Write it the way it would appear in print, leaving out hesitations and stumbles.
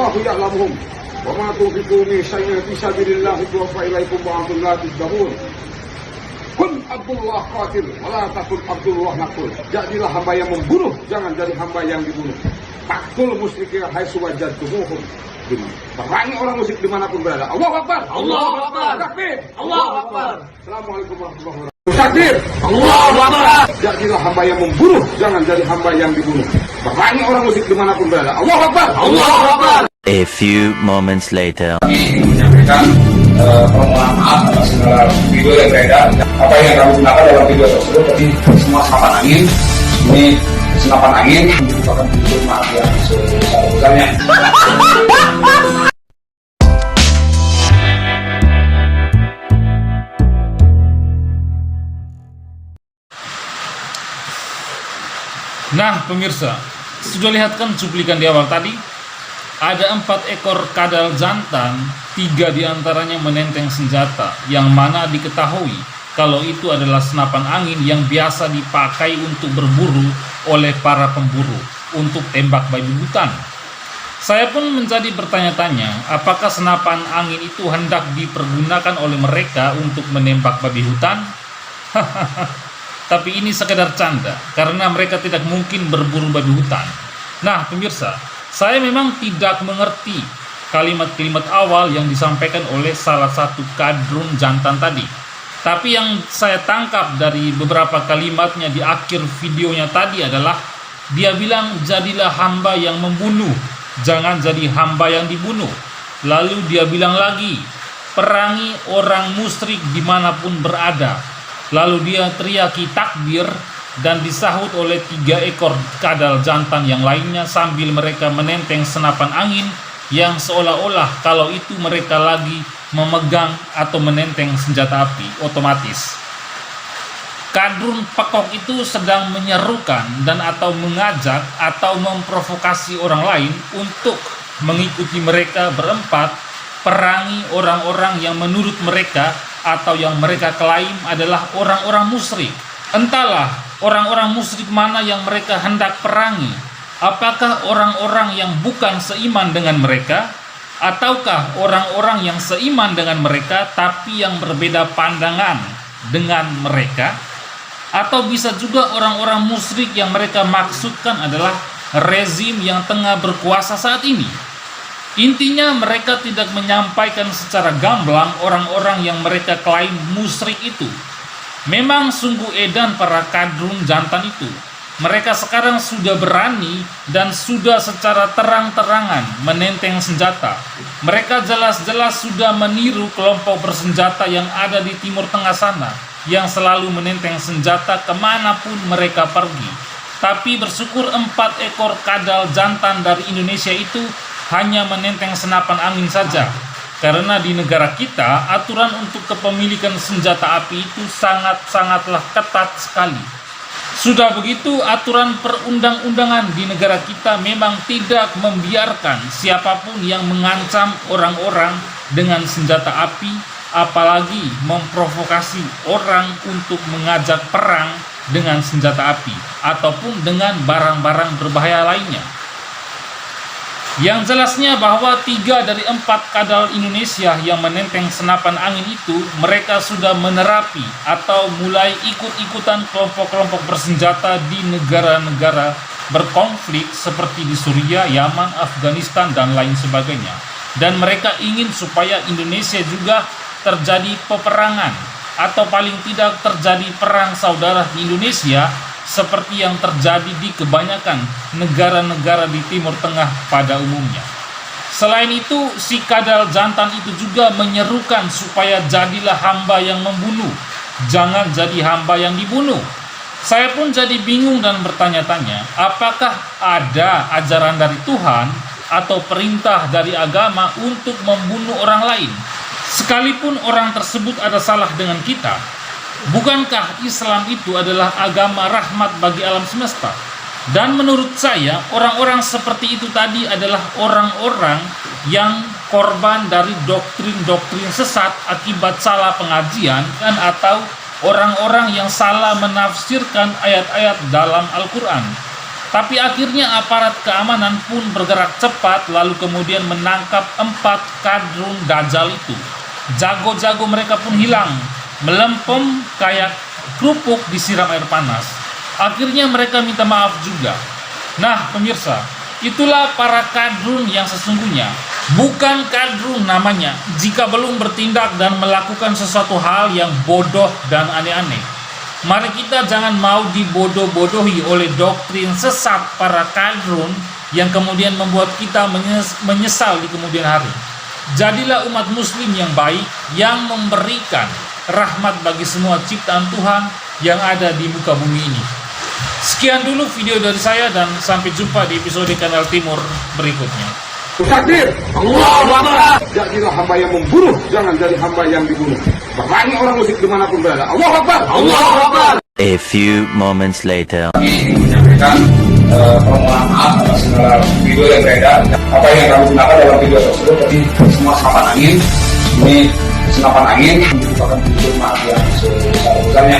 wallahu ya'lamuhum wa ma tunfiqu min syai'in fi sabilillah yuwaffa ilaikum wa antum la tuzlamun. Kun Abdullah qatil, wala takun Abdullah nakul. Jadilah hamba yang membunuh, jangan jadi hamba yang dibunuh. Taktul musyrikin haitsu wajadtumuhum. Perangi orang musyrik dimanapun berada. Allahu Akbar. Allahu Akbar. Takbir. Allahu Akbar. Assalamualaikum warahmatullahi wabarakatuh. Takbir. Allahu Akbar. Jadilah hamba yang membunuh, jangan jadi hamba yang dibunuh. Perangi orang musyrik dimanapun berada. Allahu Akbar. Allahu Akbar. A few moments later. Menyampaikan permohonan maaf atas segala video yang beredar. Apa yang kami gunakan dalam video tersebut tadi semua senapan angin. Ini senapan angin merupakan bentuk maaf yang sebesar-besarnya. Nah pemirsa, sudah lihat kan cuplikan di awal tadi? Ada 4 ekor kadal jantan, 3 diantaranya menenteng senjata, yang mana diketahui kalau itu adalah senapan angin yang biasa dipakai untuk berburu oleh para pemburu untuk tembak babi hutan. Saya pun menjadi bertanya-tanya, apakah senapan angin itu hendak dipergunakan oleh mereka untuk menembak babi hutan? Tapi ini sekedar canda, karena mereka tidak mungkin berburu babi hutan. Nah pemirsa, saya memang tidak mengerti kalimat-kalimat awal yang disampaikan oleh salah satu kadrun jantan tadi. Tapi yang saya tangkap dari beberapa kalimatnya di akhir videonya tadi adalah dia bilang jadilah hamba yang membunuh, jangan jadi hamba yang dibunuh. Lalu dia bilang lagi, perangi orang musyrik dimanapun berada. Lalu dia teriaki takbir dan disahut oleh 3 ekor kadal jantan yang lainnya sambil mereka menenteng senapan angin yang seolah-olah kalau itu mereka lagi memegang atau menenteng senjata api otomatis. Kadrun pekok itu sedang menyerukan dan atau mengajak atau memprovokasi orang lain untuk mengikuti mereka berempat perangi orang-orang yang menurut mereka atau yang mereka klaim adalah orang-orang musyrik. Entahlah orang-orang musyrik mana yang mereka hendak perangi. Apakah orang-orang yang bukan seiman dengan mereka, ataukah orang-orang yang seiman dengan mereka tapi yang berbeda pandangan dengan mereka? Atau bisa juga orang-orang musyrik yang mereka maksudkan adalah rezim yang tengah berkuasa saat ini. Intinya mereka tidak menyampaikan secara gamblang orang-orang yang mereka klaim musyrik itu. Memang sungguh edan para kadrun jantan itu. Mereka sekarang sudah berani dan sudah secara terang-terangan menenteng senjata. Mereka jelas-jelas sudah meniru kelompok bersenjata yang ada di Timur Tengah sana, yang selalu menenteng senjata kemanapun mereka pergi. Tapi bersyukur 4 ekor kadal jantan dari Indonesia itu hanya menenteng senapan angin saja. Karena di negara kita, aturan untuk kepemilikan senjata api itu sangat-sangatlah ketat sekali. Sudah begitu, aturan perundang-undangan di negara kita memang tidak membiarkan siapapun yang mengancam orang-orang dengan senjata api, apalagi memprovokasi orang untuk mengajak perang dengan senjata api, ataupun dengan barang-barang berbahaya lainnya. Yang jelasnya bahwa 3 dari 4 kadal Indonesia yang menenteng senapan angin itu mereka sudah menerapi atau mulai ikut-ikutan kelompok-kelompok bersenjata di negara-negara berkonflik seperti di Suriah, Yaman, Afghanistan, dan lain sebagainya. Dan mereka ingin supaya Indonesia juga terjadi peperangan atau paling tidak terjadi perang saudara di Indonesia seperti yang terjadi di kebanyakan negara-negara di Timur Tengah pada umumnya. Selain itu, si kadal jantan itu juga menyerukan supaya jadilah hamba yang membunuh, jangan jadi hamba yang dibunuh. Saya pun jadi bingung dan bertanya-tanya, apakah ada ajaran dari Tuhan atau perintah dari agama untuk membunuh orang lain, sekalipun orang tersebut ada salah dengan kita? Bukankah Islam itu adalah agama rahmat bagi alam semesta? Dan menurut saya, orang-orang seperti itu tadi adalah orang-orang yang korban dari doktrin-doktrin sesat akibat salah pengajian dan atau orang-orang yang salah menafsirkan ayat-ayat dalam Al-Quran. Tapi akhirnya aparat keamanan pun bergerak cepat lalu kemudian menangkap 4 kadrun Dajjal itu. Jago-jago mereka pun hilang, melempem kayak kerupuk disiram air panas. Akhirnya mereka minta maaf juga. Nah pemirsa, itulah para kadrun yang sesungguhnya. Bukan kadrun namanya jika belum bertindak dan melakukan sesuatu hal yang bodoh dan aneh-aneh. Mari kita jangan mau dibodoh-bodohi oleh doktrin sesat para kadrun yang kemudian membuat kita menyesal di kemudian hari. Jadilah umat muslim yang baik, yang memberikan rahmat bagi semua ciptaan Tuhan yang ada di muka bumi ini. Sekian dulu video dari saya dan sampai jumpa di episode Kanal Timur berikutnya. Takbir, Allahu Akbar. jadilah hamba yang membunuh, jangan jadi hamba yang dibunuh. Berani orang musik dimanapun berada. Allahu Akbar. Allahu Akbar. A few moments later. Kami menyampaikan permohonan maaf atas segala video yang beredar. Apa yang kami gunakan dalam video tersebut tadi semua senapan angin. Ini senapan angin merupakan bentuk maaf yang sebesar-besarnya.